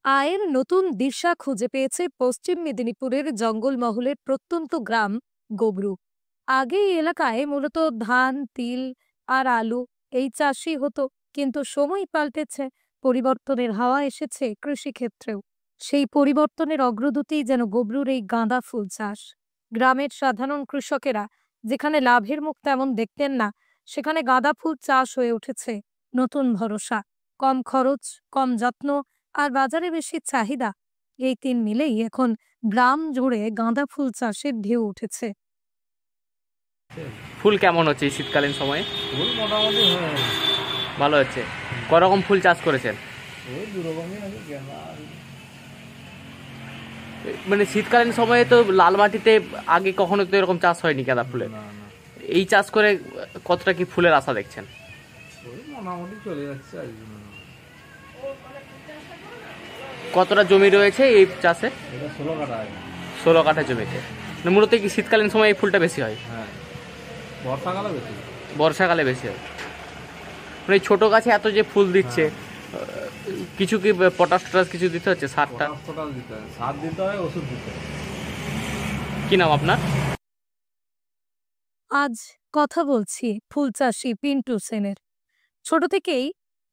আয়ের নতুন দিশা খুঁজে পেয়েছে পশ্চিম মেদিনীপুরের জঙ্গলমহলের প্রত্যন্ত গ্রাম গোবরু। আগে এই এলাকায় মূলত ধান, তিল আর আলু এই চাষই হতো, কিন্তু সময় পাল্টেছে, পরিবর্তনের হাওয়া এসেছে কৃষিক্ষেত্রেও। সেই পরিবর্তনের অগ্রদূতেই যেন গোবরুর এই গাঁদা ফুল চাষ। গ্রামের সাধারণ কৃষকেরা যেখানে লাভের মুখ তেমন দেখতেন না, সেখানে গাঁদা ফুল চাষ হয়ে উঠেছে নতুন ভরসা। কম খরচ, কম যত্ন আর বাজারে বেশি চাহিদা, এই তিন মিলেই এখন গ্রাম জুড়ে গাঁদা ফুল চাষের ঢেউ উঠেছে। ফুল কেমন হচ্ছে এই শীতকালীন সময়ে? ফুল মোটামুটি ভালো হচ্ছে। করকম ফুল চাষ করেছেন? ওই দু রকমই আছে গেঁদা আর মানে শীতকালীন সময়ে তো লাল মাটিতে আগে কখনো তো এরকম চাষ হয়নি গাঁদা ফুলের। না না এই চাষ করে কতটা কি ফুলের আশা দেখছেন? ওই মোটামুটি চলে যাচ্ছে আর কি। কতটা জমি রয়েছে এই চাষে? এটা 16 কাঠা আছে। 16 কাঠা জমিতে। মানে মূলত কি শীতকালীন সময় এই ফুলটা বেশি হয়? হ্যাঁ, বর্ষাকালে বেশি। বর্ষাকালে বেশি হয়। মানে এই ছোট গাছে এত যে ফুল দিচ্ছে, কিছু কি পটাশ টটাশ কিছু দিতে হচ্ছে? সারটা পটাশ দিতে হয়, সার দিতে হয়, ওষুধ দিতে হয়। কি নাম আপনার? আজ কথা বলছি ফুল চাষি পিন্টু সেনের। ছোট থেকেই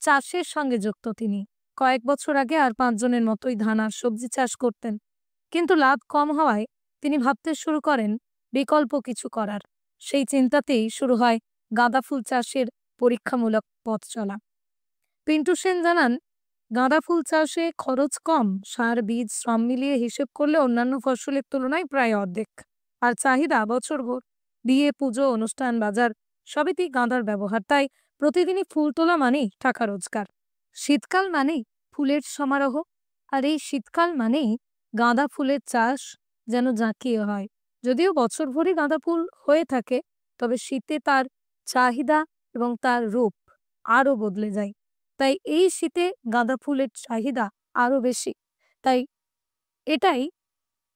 চাষের সঙ্গে যুক্ত তিনি। কয়েক বছর আগে আর 5 জনের মতোই ধান আর সবজি চাষ করতেন, কিন্তু লাভ কম হওয়ায় তিনি ভাবতে শুরু করেন বিকল্প কিছু করার। সেই চিন্তাতেই শুরু হয় গাঁদা ফুল চাষের পরীক্ষামূলক পথ চলা। পিন্টু সেন জানান, গাঁদা ফুল চাষে খরচ কম, সার, বীজ, শ্রম মিলিয়ে হিসেব করলে অন্যান্য ফসলের তুলনায় প্রায় অর্ধেক। আর চাহিদা বছরভর, বিয়ে, পুজো, অনুষ্ঠান, বাজার সবেতেই গাঁদার ব্যবহার। তাই প্রতিদিনই ফুল তোলা মানেই টাকা রোজগার। শীতকাল মানেই ফুলের সমারোহ, আর এই শীতকাল মানেই গাঁদা ফুলের চাষ যেন জাঁকিয়ে হয়। যদিও বছরভরই গাঁদা ফুল হয়ে থাকে, তবে শীতে তার চাহিদা এবং তার রূপ আরো বদলে যায়। তাই এই শীতে গাঁদা ফুলের চাহিদা আরো বেশি। তাই এটাই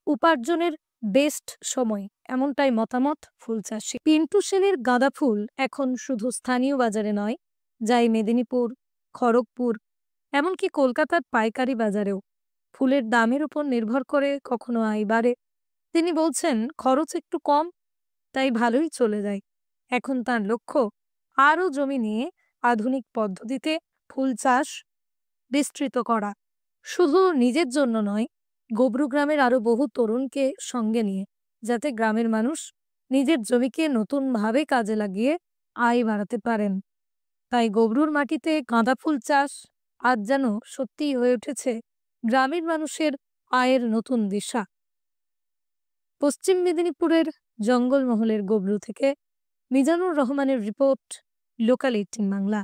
উপার্জনের বেস্ট সময়, এমনটাই মতামত ফুল চাষী পিন্টু সেনের। গাঁদা ফুল এখন শুধু স্থানীয় বাজারে নয়, যায় মেদিনীপুর, খড়গপুর, এমনকি কলকাতার পাইকারি বাজারেও। ফুলের দামের উপর নির্ভর করে কখনো আয় বাড়ে। তিনি বলছেন, খরচ একটু কম, তাই ভালোই চলে যায়। এখন তার লক্ষ্য আরও জমি নিয়ে আধুনিক পদ্ধতিতে ফুল চাষ বিস্তৃত করা, শুধু নিজের জন্য নয়, গোবরু গ্রামের আরো বহু তরুণকে সঙ্গে নিয়ে, যাতে গ্রামের মানুষ নিজের জমিকে নতুনভাবে কাজে লাগিয়ে আয় বাড়াতে পারেন। তাই গোবরুর মাটিতে গাঁদা ফুল চাষ আজ যেন সত্যিই হয়ে উঠেছে গ্রামের মানুষের আয়ের নতুন দিশা। পশ্চিম মেদিনীপুরের জঙ্গলমহলের গোবরু থেকে মিজানুর রহমানের রিপোর্ট, লোকাল 18 বাংলা।